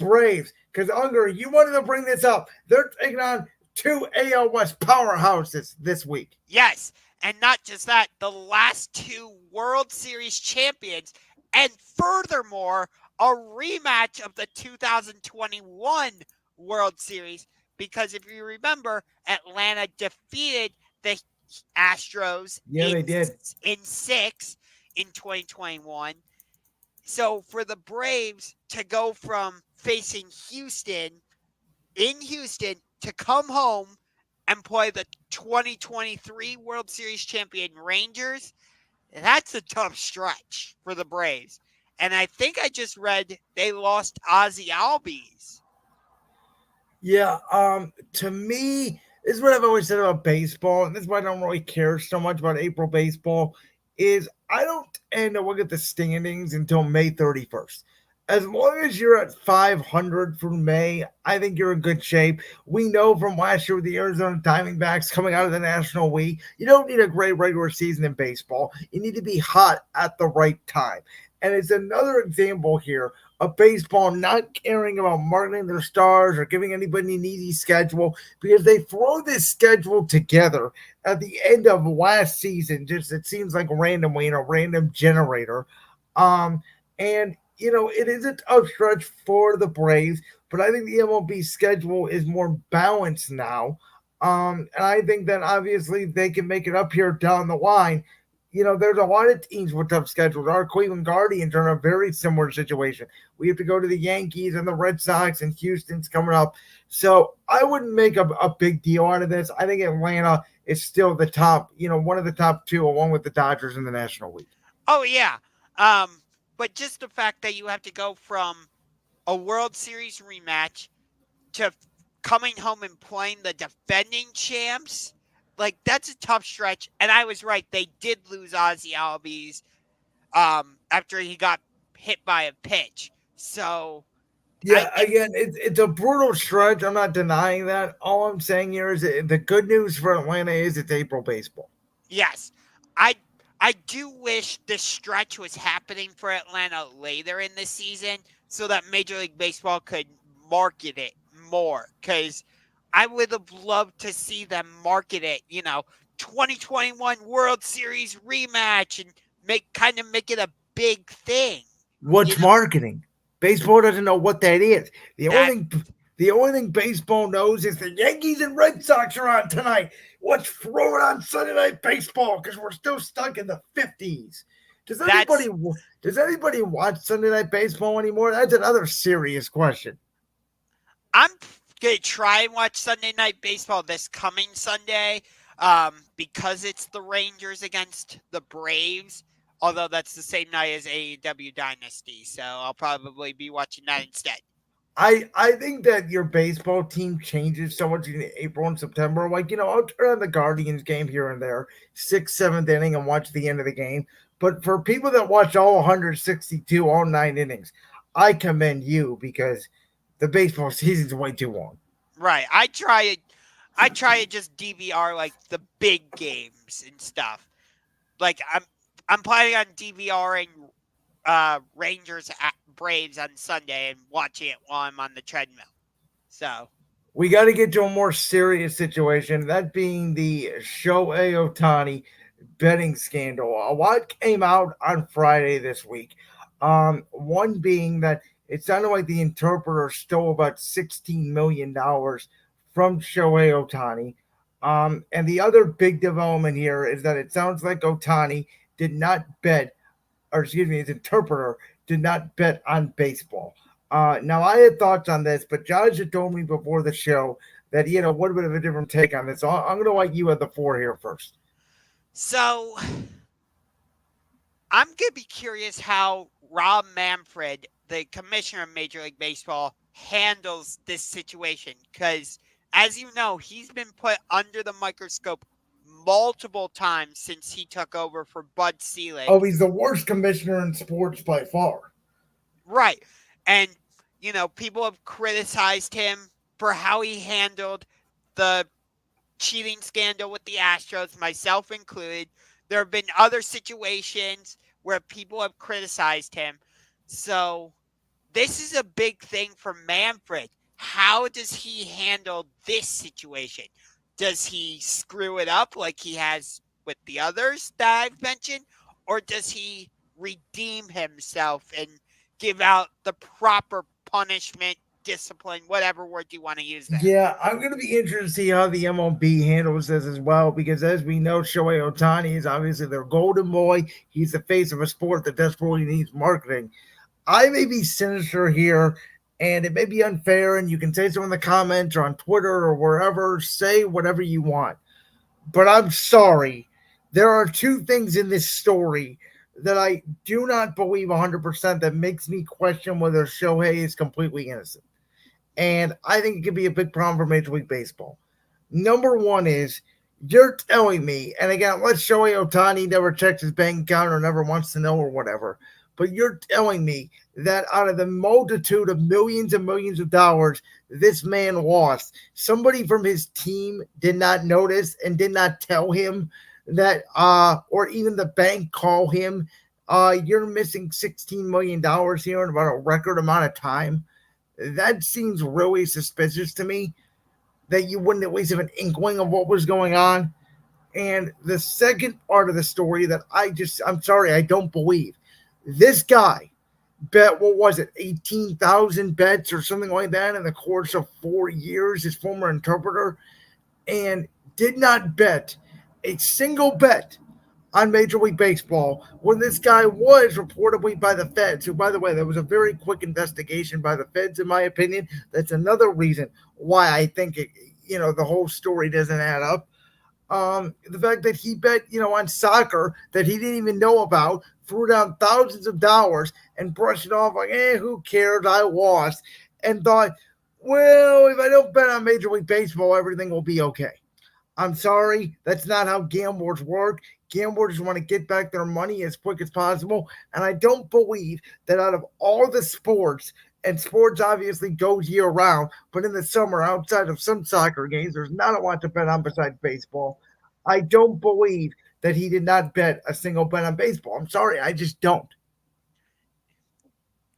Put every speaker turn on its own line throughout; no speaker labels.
Braves, because Unger, you wanted to bring this up. They're taking on two AL West powerhouses this week.
Yes, and not just that, the last two World Series champions, and furthermore, a rematch of the 2021 World Series. Because if you remember, Atlanta defeated the Astros
Yeah, they did.
in six in 2021. So for the Braves to go from facing Houston in Houston to come home and play the 2023 World Series champion Rangers, that's a tough stretch for the Braves. And I think I just read they lost Ozzy Albies.
Yeah, to me, this is what I've always said about baseball, and this is why I don't really care so much about April baseball, is I don't end to look at the standings until May 31st. As long as you're at 500 through May, I think you're in good shape. We know from last year with the Arizona Diamondbacks coming out of the National League, you don't need a great regular season in baseball. You need to be hot at the right time. And it's another example here of baseball not caring about marketing their stars or giving anybody an easy schedule because they throw this schedule together at the end of last season. Just it seems like randomly in a random generator. And it is a tough stretch for the Braves, but I think the MLB schedule is more balanced now. And I think that obviously they can make it up here down the line. There's a lot of teams with tough schedules. Our Cleveland Guardians are in a very similar situation. We have to go to the Yankees and the Red Sox, and Houston's coming up. So I wouldn't make a big deal out of this. I think Atlanta is still the top, one of the top two, along with the Dodgers in the National League.
Oh, yeah. Um, but just the fact that you have to go from a World Series rematch to coming home and playing the defending champs, like that's a tough stretch. And I was right; they did lose Ozzy Albies after he got hit by a pitch. So I
Yeah, again, it's a brutal stretch. I'm not denying that. All I'm saying here is that the good news for Atlanta is it's April baseball.
yes, I I do wish this stretch was happening for Atlanta later in the season so that Major League Baseball could market it more. Because I would have loved to see them market it, 2021 World Series rematch and make it a big thing. You
What's
know
marketing? Baseball doesn't know what that is. The
that
only thing the only thing baseball knows is the Yankees and Red Sox are on tonight. Let's throw it on Sunday Night Baseball because we're still stuck in the 50s. Does anybody
that's
does anybody watch Sunday Night Baseball anymore? That's another serious question.
I'm gonna try and watch Sunday Night Baseball this coming Sunday, because it's the Rangers against the Braves. Although that's the same night as AEW Dynasty, so I'll probably be watching that instead.
I think that your baseball team changes so much in April and September. Like, I'll turn on the Guardians game here and there, sixth, seventh inning, and watch the end of the game. But for people that watch all 162, all 9 innings, I commend you because the baseball season's way too long.
Right. I try to just DVR like the big games and stuff. Like I'm planning on DVRing Rangers at Braves on Sunday and watching it while I'm on the treadmill. So
We got to get to a more serious situation, that being the Shohei Ohtani betting scandal. A lot came out on Friday this week. One being that it sounded like the interpreter stole about $16 million from Shohei Ohtani. And the other big development here is that it sounds like Ohtani did not bet, or excuse me, his interpreter did not bet on baseball. Now, I had thoughts on this, but Josh had told me before the show that he had a little bit of a different take on this. So I'm going to let you have the floor here first.
so I'm gonna be curious how Rob Manfred, the commissioner of Major League Baseball, handles this situation because, as you know, he's been put under the microscope multiple times since he took over for Bud
Oh,
Selig.
he's the worst commissioner in sports by far.
Right. And, people have criticized him for how he handled the cheating scandal with the Astros, myself included. There have been other situations where people have criticized him. So this is a big thing for Manfred. How does he handle this situation? Does he screw it up like he has with the others that I've mentioned? Or does he redeem himself and give out the proper punishment, discipline, whatever word you want to use there?
Yeah, I'm going to be interested to see how the MLB handles this as well because, as we know, Shohei Ohtani is obviously their golden boy. He's the face of a sport that desperately needs marketing. I may be sinister here, and it may be unfair, and you can say so in the comments or on Twitter or wherever. Say whatever you want. But I'm sorry. There are two things in this story that I do not believe 100% that makes me question whether Shohei is completely innocent. And I think it could be a big problem for Major League Baseball. Number one is you're telling me, and again, let's Shohei Ohtani never checks his bank account or never wants to know or whatever, but you're telling me that out of the multitude of millions and millions of dollars this man lost, somebody from his team did not notice and did not tell him that, or even the bank call him, you're missing $16 million here in about a record amount of time. That seems really suspicious to me that you wouldn't at least have an inkling of what was going on. And the second part of the story that I'm sorry, I don't believe this guy bet, what was it, 18,000 bets or something like that in the course of 4 years, his former interpreter, and did not bet a single bet on Major League Baseball when this guy was reportedly by the feds, who, by the way, there was a very quick investigation by the feds, in my opinion. That's another reason why I think the whole story doesn't add up. The fact that he bet, on soccer that he didn't even know about, threw down thousands of dollars and brushed it off like, who cares? I lost. And thought, well, if I don't bet on Major League Baseball, everything will be okay. I'm sorry, that's not how gamblers work. Gamblers want to get back their money as quick as possible. And I don't believe that out of all the sports, and sports obviously goes year round, but in the summer, outside of some soccer games, there's not a lot to bet on besides baseball. I don't believe that he did not bet a single bet on baseball. I'm sorry, I just don't.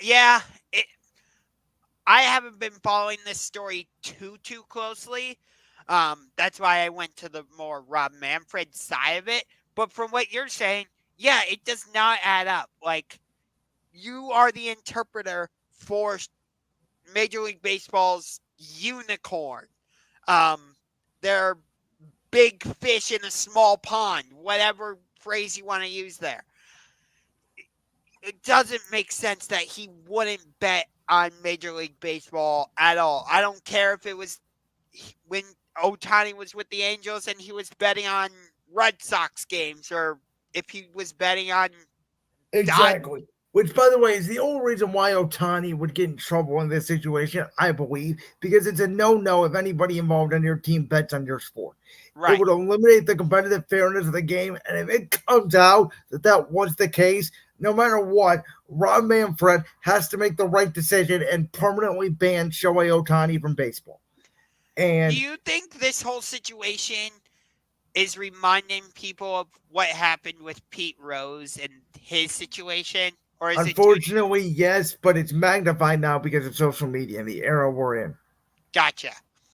Yeah, it, I haven't been following this story too closely. That's why I went to the more Rob Manfred side of it. But from what you're saying, yeah, it does not add up. Like, you are the interpreter for Major League Baseball's unicorn. Um, they're big fish in a small pond, whatever phrase you want to use there. It doesn't make sense that he wouldn't bet on Major League Baseball at all. I don't care if it was when Ohtani was with the Angels and he was betting on Red Sox games, or if he was betting on Dodgers.
Exactly. Which, by the way, is the only reason why Ohtani would get in trouble in this situation, I believe, because it's a no if anybody involved on your team bets on your sport. It
Right.
would eliminate the competitive fairness of the game. And if it comes out that that was the case, no matter what, Rob Manfred has to make the right decision and permanently ban Shohei Ohtani from baseball.
Do
And
you think this whole situation is reminding people of what happened with Pete Rose and his situation? Or is it just
unfortunately, yes, but it's magnified now because of social media and the era we're in.
gotcha?